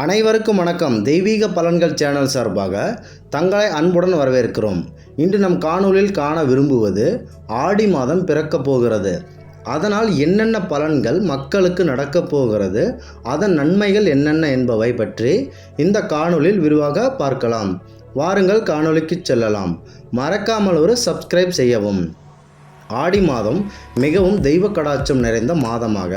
அனைவருக்கும் வணக்கம். தெய்வீக பலன்கள் சேனல் சார்பாக தங்களை அன்புடன் வரவேற்கிறோம். இன்று நம் காணொளியில் காண விரும்புவது ஆடி மாதம் பிறக்கப் போகிறது. அதனால் என்னென்ன பலன்கள் மக்களுக்கு நடக்கப் போகிறது, அதன் நன்மைகள் என்னென்ன என்பவை பற்றி இந்த காணொளியில் விரிவாக பார்க்கலாம். வாருங்கள் காணொளிக்கு செல்லலாம். மறக்காமல் ஒரு சப்ஸ்கிரைப் செய்யவும். ஆடி மாதம் மிகவும் தெய்வ கடாட்சம் நிறைந்த மாதமாக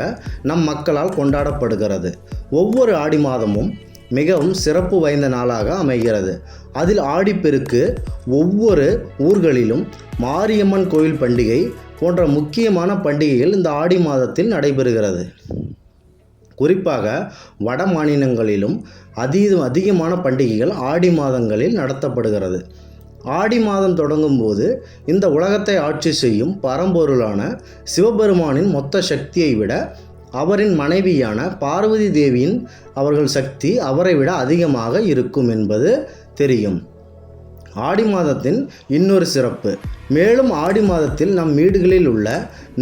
நம் மக்களால் கொண்டாடப்படுகிறது. ஒவ்வொரு ஆடி மாதமும் மிகவும் சிறப்பு வாய்ந்த நாளாக அமைகிறது. அதில் ஆடிப்பெருக்கு ஒவ்வொரு ஊர்களிலும் மாரியம்மன் கோயில் பண்டிகை போன்ற முக்கியமான பண்டிகைகள் இந்த ஆடி மாதத்தில் நடைபெறுகிறது. குறிப்பாக வட மாநிலங்களிலும் அதிகமான பண்டிகைகள் ஆடி மாதங்களில் நடத்தப்படுகிறது. ஆடி மாதம் தொடங்கும் போது இந்த உலகத்தை ஆட்சி செய்யும் பரம்பொருளான சிவபெருமானின் மொத்த சக்தியை விட அவரின் மனைவியான பார்வதி தேவியின் அவர்கள் சக்தி அவரை விட அதிகமாக இருக்கும் என்பது தெரியும். ஆடி மாதத்தின் இன்னொரு சிறப்பு, மேலும் ஆடி மாதத்தில் நம் வீடுகளில் உள்ள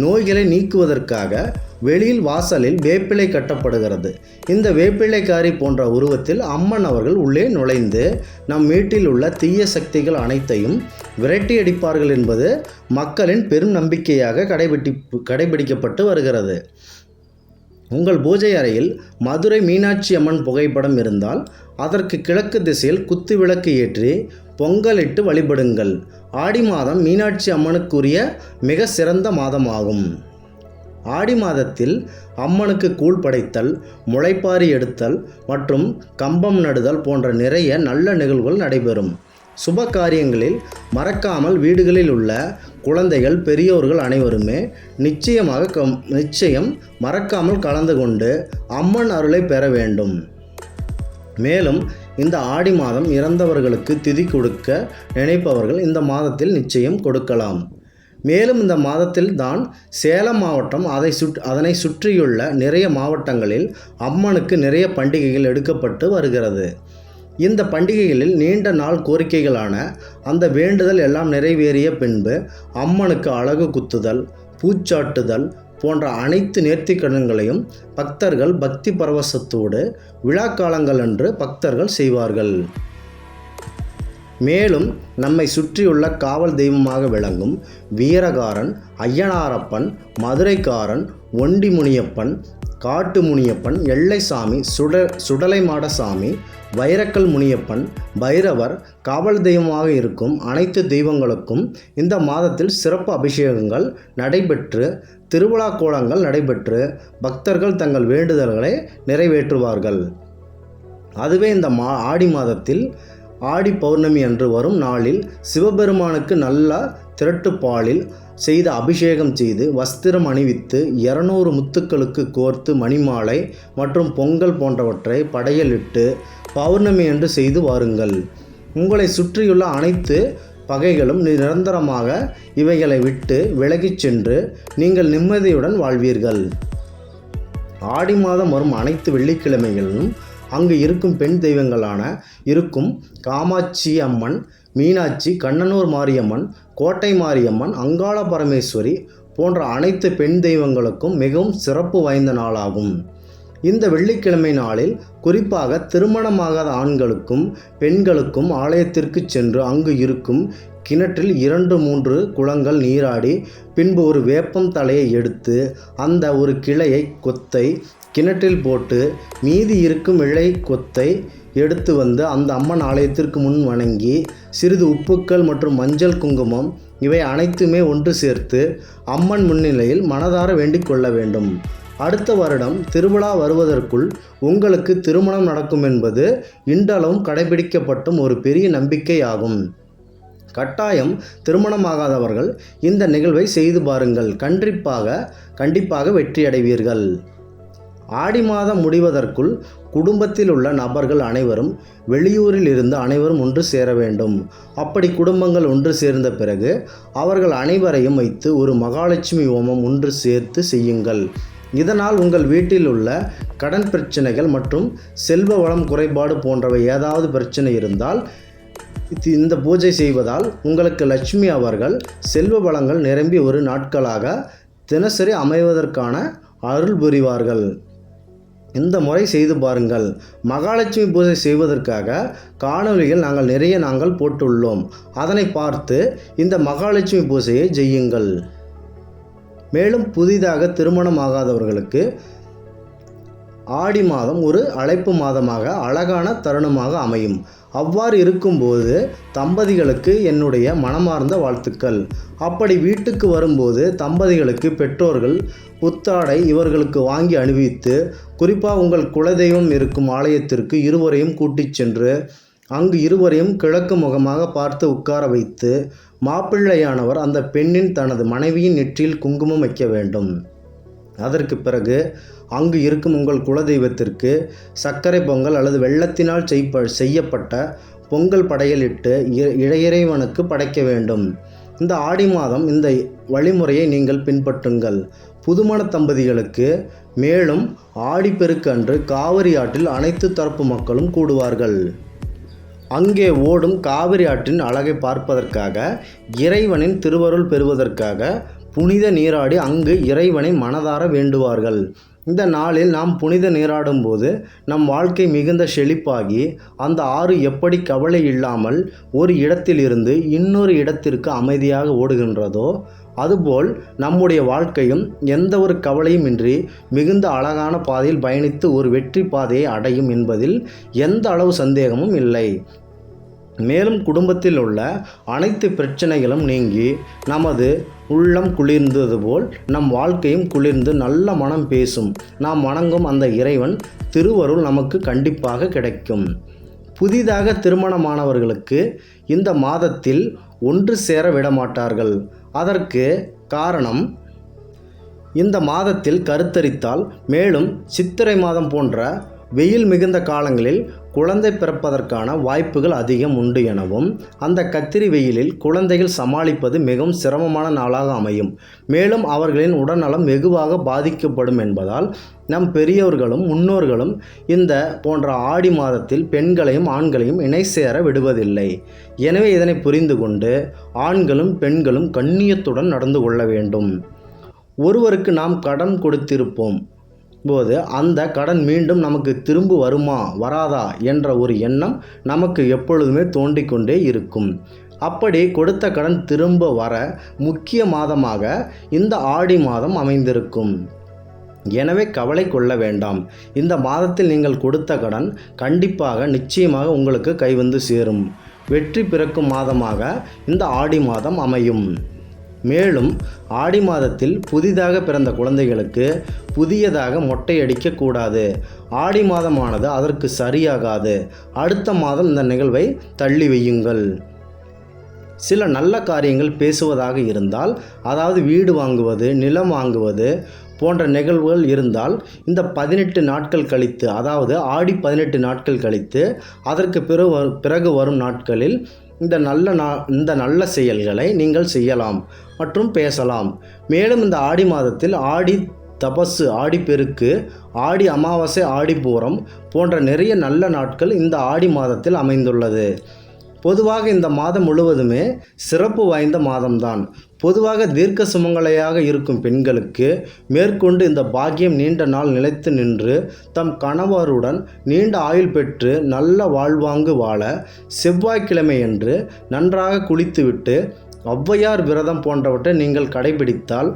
நோய்களை நீக்குவதற்காக வெளியில் வாசலில் வேப்பிலை கட்டப்படுகிறது. இந்த வேப்பிலைக்காரி போன்ற உருவத்தில் அம்மன் அவர்கள் உள்ளே நுழைந்து நம் வீட்டில் உள்ள தீய சக்திகள் அனைத்தையும் விரட்டி அடிப்பார்கள் என்பது மக்களின் பெரும் நம்பிக்கையாக கடைபிடிக்கப்பட்டு வருகிறது. உங்கள் பூஜை அறையில் மதுரை மீனாட்சி அம்மன் புகைப்படம் இருந்தால் அதற்கு கிழக்கு திசையில் குத்து விளக்கு ஏற்றி பொங்கலிட்டு வழிபடுங்கள். ஆடி மாதம் மீனாட்சி அம்மனுக்குரிய மிக சிறந்த மாதமாகும். ஆடி மாதத்தில் அம்மனுக்கு கூழ் படைத்தல், முளைப்பாரி எடுத்தல் மற்றும் கம்பம் நடுதல் போன்ற நிறைய நல்ல நிகழ்வுகள் நடைபெறும். சுப காரியங்களில் மறக்காமல் வீடுகளில் உள்ள குழந்தைகள், பெரியோர்கள் அனைவருமே நிச்சயம் மறக்காமல் கலந்து கொண்டு அம்மன் அருளை பெற வேண்டும். மேலும் இந்த ஆடி மாதம் இறந்தவர்களுக்கு திதி கொடுக்க நினைப்பவர்கள் இந்த மாதத்தில் நிச்சயம் கொடுக்கலாம். மேலும் இந்த மாதத்தில் தான் சேலம் மாவட்டம் அதனை சுற்றியுள்ள நிறைய மாவட்டங்களில் அம்மனுக்கு நிறைய பண்டிகைகள் எடுக்கப்பட்டு வருகிறது. இந்த பண்டிகைகளில் நீண்ட நாள் கோரிக்கைகளான அந்த வேண்டுதல் எல்லாம் நிறைவேறிய பின்பு அம்மனுக்கு அழகு குத்துதல், பூச்சாட்டுதல் போன்ற அனைத்து நேர்த்திக்கடன்களையும் பக்தர்கள் பக்தி பரவசத்தோடு விழாக்காலங்கள் அன்று பக்தர்கள் செய்வார்கள். மேலும் நம்மை சுற்றியுள்ள காவல் தெய்வமாக விளங்கும் வீரகாரன், ஐயனாரப்பன், மதுரைக்காரன், ஒண்டி முனியப்பன், காட்டு முனியப்பன், எல்லைசாமி, சுடலைமாடசாமி, வைரக்கல் முனியப்பன், பைரவர் காவல் தெய்வமாக இருக்கும் அனைத்து தெய்வங்களுக்கும் இந்த மாதத்தில் சிறப்பு அபிஷேகங்கள் நடைபெற்று திருவிழா கோலங்கள் நடைபெற்று பக்தர்கள் தங்கள் வேண்டுதல்களை நிறைவேற்றுவார்கள். அதுவே இந்த ஆடி மாதத்தில் ஆடி பௌர்ணமி அன்று வரும் நாளில் சிவபெருமானுக்கு நல்ல திரட்டுப்பாலில் செய்து அபிஷேகம் செய்து வஸ்திரம் அணிவித்து 200 முத்துக்களுக்கு கோர்த்து மணிமாலை மற்றும் பொங்கல் போன்றவற்றை படையலிட்டு பௌர்ணமி என்று செய்து வாருங்கள். உங்களை சுற்றியுள்ள அனைத்து பகைகளும் நிரந்தரமாக இவைகளை விட்டு விலகிச் சென்று நீங்கள் நிம்மதியுடன் வாழ்வீர்கள். ஆடி மாதம் வரும் அனைத்து வெள்ளிக்கிழமைகளிலும் அங்கு இருக்கும் பெண் தெய்வங்களான காமாட்சி அம்மன், மீனாட்சி, கண்ணனூர் மாரியம்மன், கோட்டை மாரியம்மன், அங்காள பரமேஸ்வரி போன்ற அனைத்து பெண் தெய்வங்களுக்கும் மிகவும் சிறப்பு வாய்ந்த நாளாகும். இந்த வெள்ளிக்கிழமை நாளில் குறிப்பாக திருமணமாகாத ஆண்களுக்கும் பெண்களுக்கும் ஆலயத்திற்கு சென்று அங்கு இருக்கும் கிணற்றில் 2-3 குளங்கள் நீராடி பின்பு ஒரு வேப்பம் தலையை எடுத்து அந்த ஒரு கிளையை கொத்தை கிணற்றில் போட்டு மீதி இருக்கும் இழை கொத்தை எடுத்து வந்து அந்த அம்மன் ஆலயத்திற்கு முன் வணங்கி சிறிது உப்புக்கள் மற்றும் மஞ்சள் குங்குமம் இவை அனைத்துமே ஒன்று சேர்த்து அம்மன் முன்னிலையில் மனதார வேண்டிக் கொள்ள வேண்டும். அடுத்த வருடம் திருவிழா வருவதற்குள் உங்களுக்கு திருமணம் நடக்கும் என்பது இன்றளவும் கடைபிடிக்கப்பட்டும் ஒரு பெரிய நம்பிக்கை ஆகும். கட்டாயம் திருமணமாகாதவர்கள் இந்த நிகழ்வை செய்து பாருங்கள். கண்டிப்பாக வெற்றியடைவீர்கள். ஆடி மாதம் முடிவதற்குள் குடும்பத்தில் உள்ள நபர்கள் அனைவரும் வெளியூரில் இருந்து அனைவரும் ஒன்று சேர வேண்டும். அப்படி குடும்பங்கள் ஒன்று சேர்ந்த பிறகு அவர்கள் அனைவரையும் வைத்து ஒரு மகாலட்சுமி ஹோமம் ஒன்று சேர்த்து செய்யுங்கள். இதனால் உங்கள் வீட்டில் உள்ள கடன் பிரச்சனைகள் மற்றும் செல்வ வளம் குறைபாடு போன்றவை ஏதாவது பிரச்சனை இருந்தால் இந்த பூஜை செய்வதால் உங்களுக்கு லட்சுமி அவர்கள் செல்வ வளங்கள் நிரம்பி ஒரு நாட்களாக தினசரி அமைவதற்கான அருள் புரிவார்கள். இந்த முறை செய்து பாருங்கள். மகாலட்சுமி பூஜை செய்வதற்காக காணொளிகள் நாங்கள் போட்டுள்ளோம். அதனை பார்த்து இந்த மகாலட்சுமி பூஜையை செய்யுங்கள். மேலும் புதிதாக திருமணம் ஆகாதவர்களுக்கு ஆடி மாதம் ஒரு அழைப்பு மாதமாக அழகான தருணமாக அமையும். அவ்வாறு இருக்கும்போது தம்பதிகளுக்கு என்னுடைய மனமார்ந்த வாழ்த்துக்கள். அப்படி வீட்டுக்கு வரும்போது தம்பதிகளுக்கு பெற்றோர்கள் புத்தாடை இவர்களுக்கு வாங்கி அணிவித்து, குறிப்பாக உங்கள் குலதெய்வம் இருக்கும் ஆலயத்திற்கு இருவரையும் கூட்டிச் சென்று அங்கு இருவரையும் கிழக்கு முகமாக பார்த்து உட்கார வைத்து, மாப்பிள்ளையானவர் அந்த பெண்ணின் தனது மனைவியின் நெற்றியில் குங்குமம் வைக்க வேண்டும். அதற்கு பிறகு அங்கு இருக்கும் உங்கள் குலதெய்வத்திற்கு சர்க்கரை பொங்கல் அல்லது வெள்ளத்தினால் செய்யப்பட்ட பொங்கல் படையலிட்டு இறைவனுக்கு படைக்க வேண்டும். இந்த ஆடி மாதம் இந்த வழிமுறையை நீங்கள் பின்பற்றுங்கள். புதுமண தம்பதிகளுக்கு மேலும் ஆடிப்பெருக்கு அன்று காவிரி ஆற்றில் அனைத்து தரப்பு மக்களும் கூடுவார்கள். அங்கே ஓடும் காவிரி ஆற்றின் அழகை பார்ப்பதற்காக, இறைவனின் திருவருள் பெறுவதற்காக புனித நீராடி அங்கு இறைவனை மனதார வேண்டுவார்கள். இந்த நாளில் நாம் புனித நீராடும் போது நம் வாழ்க்கை மிகுந்த செழிப்பாகி, அந்த ஆறு எப்படி கவலை இல்லாமல் ஒரு இடத்திலிருந்து இன்னொரு இடத்திற்கு அமைதியாக ஓடுகின்றதோ, அதுபோல் நம்முடைய வாழ்க்கையும் எந்த ஒரு கவலையும் இன்றி மிகுந்த அழகான பாதையில் பயணித்து ஒரு வெற்றி பாதையை அடையும் என்பதில் எந்த அளவு சந்தேகமும் இல்லை. மேலும் குடும்பத்தில் உள்ள அனைத்து பிரச்சனைகளும் நீங்கி நமது உள்ளம் குளிர்ந்தது போல் நம் வாழ்க்கையும் குளிர்ந்து நல்ல மனம் பேசும். நாம் வணங்கும் அந்த இறைவன் திருவருள் நமக்கு கண்டிப்பாக கிடைக்கும். புதிதாக திருமணமானவர்களுக்கு இந்த மாதத்தில் ஒன்று சேர விடமாட்டார்கள். அதற்கு காரணம், இந்த மாதத்தில் கருத்தரித்தால் மேலும் சித்திரை மாதம் போன்ற வெயில் மிகுந்த காலங்களில் குழந்தை பிறப்பதற்கான வாய்ப்புகள் அதிகம் உண்டு எனவும், அந்த கத்திரி வெயிலில் குழந்தைகள் சமாளிப்பது மிகவும் சிரமமான நாளாக அமையும். மேலும் அவர்களின் உடல்நலம் வெகுவாக பாதிக்கப்படும் என்பதால் நம் பெரியோர்களும் முன்னோர்களும் இந்த போன்ற ஆடி மாதத்தில் பெண்களையும் ஆண்களையும் இணை சேர விடுவதில்லை. எனவே இதனை புரிந்து கொண்டு ஆண்களும் பெண்களும் கண்ணியத்துடன் நடந்து கொள்ள வேண்டும். ஒருவருக்கு நாம் கடன் கொடுத்திருப்போம் போது அந்த கடன் மீண்டும் நமக்கு திரும்ப வருமா வராதா என்ற ஒரு எண்ணம் நமக்கு எப்பொழுதுமே தோண்டிக்கொண்டே இருக்கும். அப்படி கொடுத்த கடன் திரும்ப வர முக்கிய மாதமாக இந்த ஆடி மாதம் அமைந்திருக்கும். எனவே கவலை கொள்ள வேண்டாம். இந்த மாதத்தில் நீங்கள் கொடுத்த கடன் கண்டிப்பாக நிச்சயமாக உங்களுக்கு கைவந்து சேரும். வெற்றி பிறக்கும் மாதமாக இந்த ஆடி மாதம் அமையும். மேலும் ஆடி மாதத்தில் புதிதாக பிறந்த குழந்தைகளுக்கு புதியதாக மொட்டை அடிக்கக்கூடாது. ஆடி மாதமானது அதற்கு சரியாகாது. அடுத்த மாதம் இந்த நிகழ்வை தள்ளி வையுங்கள். சில நல்ல காரியங்கள் பேசுவதாக இருந்தால், அதாவது வீடு வாங்குவது, நிலம் வாங்குவது போன்ற நிகழ்வுகள் இருந்தால் இந்த 18 நாட்கள் கழித்து, அதாவது ஆடி 18 நாட்கள் கழித்து அதற்கு பிறகு வரும் நாட்களில் இந்த நல்ல செயல்களை நீங்கள் செய்யலாம் மற்றும் பேசலாம். மேலும் இந்த ஆடி மாதத்தில் ஆடி தபசு, ஆடிப்பெருக்கு, ஆடி அமாவாசை, ஆடிப்பூரம் போன்ற நிறைய நல்ல நாட்கள் இந்த ஆடி மாதத்தில் அமைந்துள்ளது. பொதுவாக இந்த மாதம் முழுவதுமே சிறப்பு வாய்ந்த மாதம்தான். பொதுவாக தீர்க்க சுமங்கலையாக இருக்கும் பெண்களுக்கு மேற்கொண்டு இந்த பாக்கியம் நீண்ட நாள் நிலைத்து நின்று தம் கணவருடன் நீண்ட ஆயுள் பெற்று நல்ல வாழ்வாங்கு வாழ செவ்வாய்க்கிழமையன்று நன்றாக குளித்துவிட்டு ஔவையார் விரதம் போன்றவற்றை நீங்கள் கடைபிடித்தால்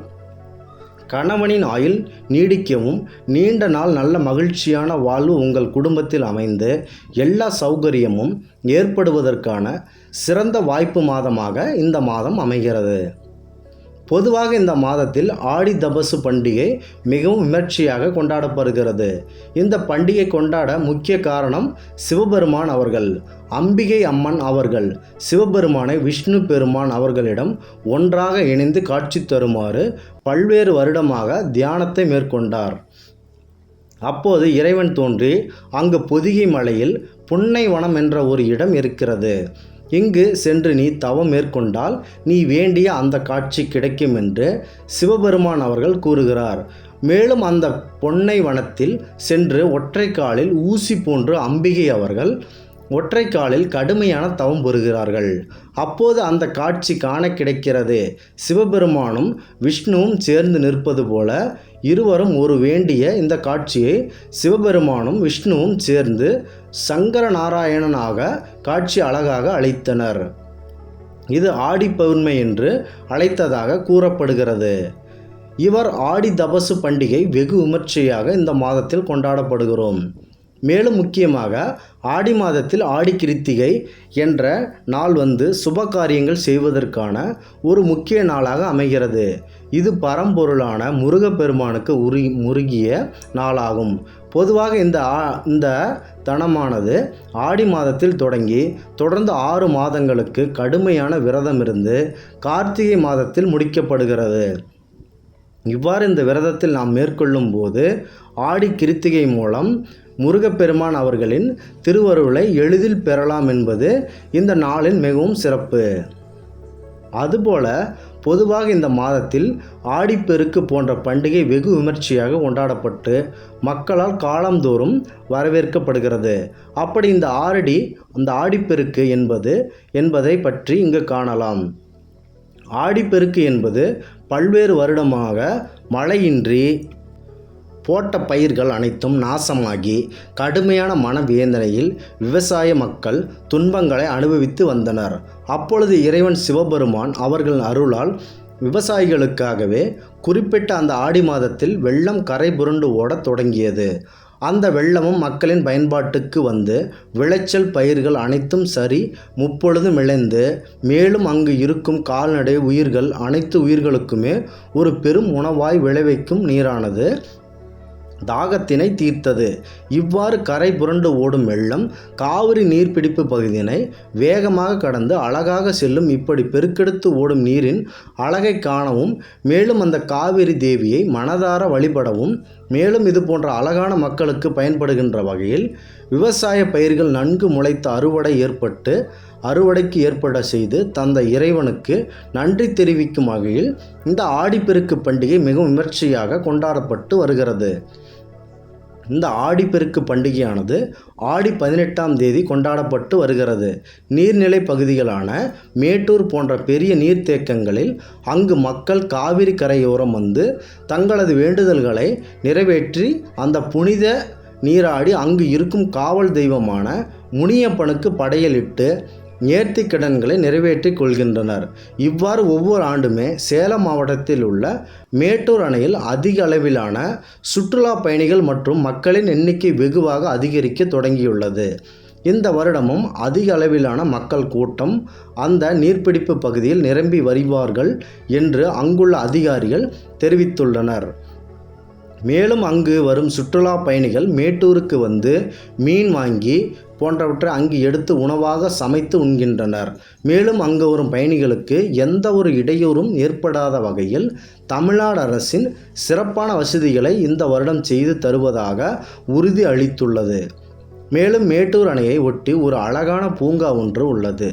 கணவனின் ஆயுள் நீடிக்கவும் நீண்ட நாள் நல்ல மகிழ்ச்சியான வாழ்வு உங்கள் குடும்பத்தில் அமைந்து எல்லா சௌகரியமும் ஏற்படுவதற்கான சிறந்த வாய்ப்பு மாதமாக இந்த மாதம் அமைகிறது. பொதுவாக இந்த மாதத்தில் ஆடி தபசு பண்டிகை மிகவும் விமர்சையாக கொண்டாடப்படுகிறது. இந்த பண்டிகை கொண்டாட முக்கிய காரணம் சிவபெருமான் அவர்கள். அம்பிகை அம்மன் அவர்கள் சிவபெருமானை விஷ்ணு பெருமான் அவர்களிடம் ஒன்றாக இணைந்து காட்சி தருமாறு பல்வேறு வருடமாக தியானத்தை மேற்கொண்டார். அப்போது இறைவன் தோன்றி அங்கு பொதிகை மலையில் புன்னை வனம் என்ற ஒரு இடம் இருக்கிறது. இங்கு சென்று நீ தவம் மேற்கொண்டால் நீ வேண்டிய அந்த காட்சி கிடைக்கும் என்று சிவபெருமான் அவர்கள் கூறுகிறார். மேலும் அந்த பொன்னை வனத்தில் சென்று ஒற்றை காலில் ஊசி போன்று அம்பிகை அவர்கள் ஒற்றை காலில் கடுமையான தவம் பெறுகிறார்கள். அப்போது அந்த காட்சி காண கிடைக்கிறது. சிவபெருமானும் விஷ்ணுவும் சேர்ந்து நிற்பது போல இருவரும் ஒரு வேண்டிய இந்த காட்சியை சிவபெருமானும் விஷ்ணுவும் சேர்ந்து சங்கர நாராயணனாக காட்சி அழகாக அளித்தனர். இது ஆடி பௌர்ணமி என்று அழைத்ததாக கூறப்படுகிறது. இவர் ஆடி தபசு பண்டிகை வெகு விமர்சையாக இந்த மாதத்தில் கொண்டாடப்படுகிறோம். மேலும் முக்கியமாக ஆடி மாதத்தில் ஆடி கிருத்திகை என்ற நாள் சுப காரியங்கள் செய்வதற்கான ஒரு முக்கிய நாளாக அமைகிறது. இது பரம்பொருளான முருகப்பெருமானுக்கு முருகிய நாளாகும். பொதுவாக இந்த தனமானது ஆடி மாதத்தில் தொடங்கி தொடர்ந்து 6 மாதங்களுக்கு கடுமையான விரதம் இருந்து கார்த்திகை மாதத்தில் முடிக்கப்படுகிறது. இவ்வாறு இந்த விரதத்தில் நாம் மேற்கொள்ளும் போது ஆடி கிருத்திகை மூலம் முருகப்பெருமான் அவர்களின் திருவருளை எளிதில் பெறலாம் என்பது இந்த நாளின் மிகவும் சிறப்பு. அதுபோல பொதுவாக இந்த மாதத்தில் ஆடிப்பெருக்கு போன்ற பண்டிகை வெகு விமர்சையாக கொண்டாடப்பட்டு மக்களால் காலந்தோறும் வரவேற்கப்படுகிறது. அப்படி இந்த ஆடிப்பெருக்கு என்பதை பற்றி இங்கு காணலாம். ஆடிப்பெருக்கு என்பது பல்வேறு வருடமாக மழையின்றி போட்ட பயிர்கள் அனைத்தும் நாசமாகி கடுமையான மனவேதனையில் விவசாய மக்கள் துன்பங்களை அனுபவித்து வந்தனர். அப்பொழுது இறைவன் சிவபெருமான் அவர்கள் அருளால் விவசாயிகளுக்காகவே குறிப்பிட்ட அந்த ஆடி மாதத்தில் வெள்ளம் கரை புரண்டு ஓடத் தொடங்கியது. அந்த வெள்ளமும் மக்களின் பயன்பாட்டுக்கு விளைச்சல் பயிர்கள் அனைத்தும் சரி முப்பொழுதும் விளைந்து மேலும் அங்கு இருக்கும் கால்நடை உயிர்கள் அனைத்து உயிர்களுக்குமே ஒரு பெரும் உணவாய் விளைவிக்கும் நீரானது தாகத்தினை தீர்த்தது. இவ்வாறு கரை புரண்டு ஓடும் வெள்ளம் காவிரி நீர்பிடிப்பு பகுதியினை வேகமாக கடந்து அழகாக செல்லும். இப்படி பெருக்கெடுத்து ஓடும் நீரின் அழகை காணவும் மேலும் அந்த காவிரி தேவியை மனதார வழிபடவும் மேலும் இது போன்ற அழகான மக்களுக்கு பயன்படுகின்ற வகையில் விவசாய பயிர்கள் நன்கு முளைத்து அறுவடைக்கு ஏற்பட செய்து தந்த இறைவனுக்கு நன்றி தெரிவிக்கும் வகையில் இந்த ஆடிப்பெருக்கு பண்டிகை மிகவும் விமர்சையாக கொண்டாடப்பட்டு வருகிறது. இந்த ஆடிப்பெருக்கு பண்டிகையானது ஆடி 18ஆம் தேதி கொண்டாடப்பட்டு வருகிறது. நீர்நிலை பகுதிகளான மேட்டூர் போன்ற பெரிய நீர்த்தேக்கங்களில் அங்கு மக்கள் காவிரி கரையோரம் தங்களது வேண்டுதல்களை நிறைவேற்றி அந்த புனித நீராடி அங்கு இருக்கும் காவல் தெய்வமான முனியப்பனுக்கு படையலிட்டு நேர்த்தி கடன்களை நிறைவேற்றிக் கொள்கின்றனர். இவ்வாறு ஒவ்வொரு ஆண்டுமே சேலம் மாவட்டத்தில் உள்ள மேட்டூர் அணையில் அதிக அளவிலான சுற்றுலா பயணிகள் மற்றும் மக்களின் எண்ணிக்கை வெகுவாக அதிகரிக்க தொடங்கியுள்ளது. இந்த வருடமும் அதிக அளவிலான மக்கள் கூட்டம் அந்த நீர்பிடிப்பு பகுதியில் நிரம்பி வருவார்கள் என்று அங்குள்ள அதிகாரிகள் தெரிவித்துள்ளனர். மேலும் அங்கு வரும் சுற்றுலா பயணிகள் மேட்டூருக்கு மீன் வாங்கி போன்றவற்றை அங்கு எடுத்து உணவாக சமைத்து உண்கின்றனர். மேலும் அங்கு வரும் பயணிகளுக்கு எந்த ஒரு இடையூறும் ஏற்படாத வகையில் தமிழ்நாடு அரசின் சிறப்பான வசதிகளை இந்த வருடம் செய்து தருவதாக உறுதி அளித்துள்ளது. மேலும் மேட்டூர் அணையை ஒட்டி ஒரு அழகான பூங்கா ஒன்று உள்ளது.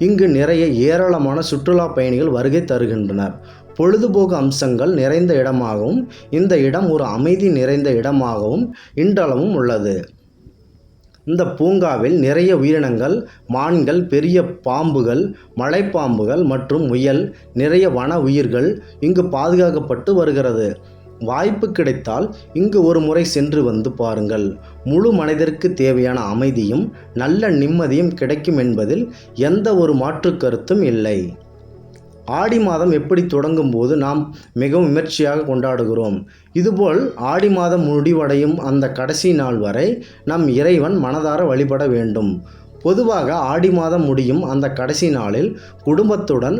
இங்கு நிறைய ஏராளமான சுற்றுலா பயணிகள் வருகை தருகின்றனர். பொழுதுபோக்கு அம்சங்கள் நிறைந்த இடமாகவும் இந்த இடம் ஒரு அமைதி நிறைந்த இடமாகவும் இன்றளவும் உள்ளது. இந்த பூங்காவில் நிறைய உயிரினங்கள், மான்கள், பெரிய பாம்புகள், மலைப்பாம்புகள் மற்றும் முயல், நிறைய வன உயிர்கள் இங்கு பாதுகாக்கப்பட்டு வருகிறது. வாய்ப்பு கிடைத்தால் இங்கு ஒரு முறை சென்று பாருங்கள். முழு மனிதருக்கு தேவையான அமைதியும் நல்ல நிம்மதியும் கிடைக்கும் என்பதில் எந்த ஒரு மாற்று கருத்தும் இல்லை. ஆடி மாதம் எப்படி தொடங்கும் போது நாம் மிகவும் விமர்சையாக கொண்டாடுகிறோம். இதுபோல் ஆடி மாதம் முடிவடையும் அந்த கடைசி நாள் வரை நம் இறைவன் மனதார வழிபட வேண்டும். பொதுவாக ஆடி மாதம் முடியும் அந்த கடைசி நாளில் குடும்பத்துடன்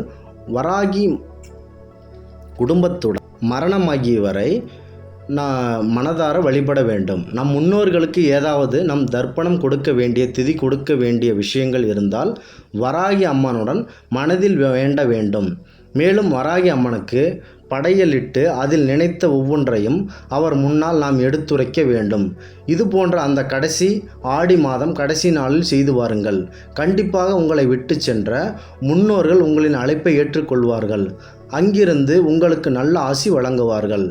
மரணமாகியவரை மனதார வழிபட வேண்டும். நம் முன்னோர்களுக்கு ஏதாவது நம் தர்ப்பணம் கொடுக்க வேண்டிய திதி கொடுக்க வேண்டிய விஷயங்கள் இருந்தால் வராகி அம்மனுடன் மனதில் வேண்ட வேண்டும். மேலும் வராகி அம்மனுக்கு படையலிட்டு அதில் நினைத்த ஒவ்வொன்றையும் அவர் முன்னால் நாம் எடுத்துரைக்க வேண்டும். இது போன்ற அந்த ஆடி மாதம் கடைசி நாளில் செய்து வாருங்கள். கண்டிப்பாக உங்களை விட்டு சென்ற முன்னோர்கள் உங்களின் அழைப்பை ஏற்றுக்கொள்வார்கள். அங்கிருந்து உங்களுக்கு நல்ல ஆசி வழங்குவார்கள்.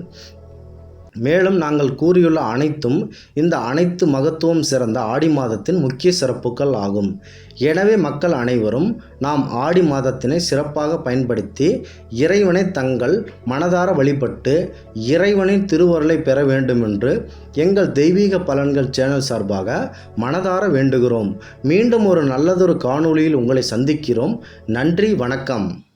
மேலும் நாங்கள் கூறியுள்ள அனைத்தும் இந்த அனைத்து மகத்துவம் சிறந்த ஆடி மாதத்தின் முக்கிய சிறப்புகள் ஆகும். எனவே மக்கள் அனைவரும் நாம் ஆடி மாதத்தினை சிறப்பாக பயன்படுத்தி இறைவனை தங்கள் மனதார வழிபட்டு இறைவனின் திருவருளை பெற வேண்டுமென்று எங்கள் தெய்வீக பலன்கள் சேனல் சார்பாக மனதார வேண்டுகிறோம். மீண்டும் ஒரு நல்லதொரு காணொளியில் உங்களை சந்திக்கிறோம். நன்றி, வணக்கம்.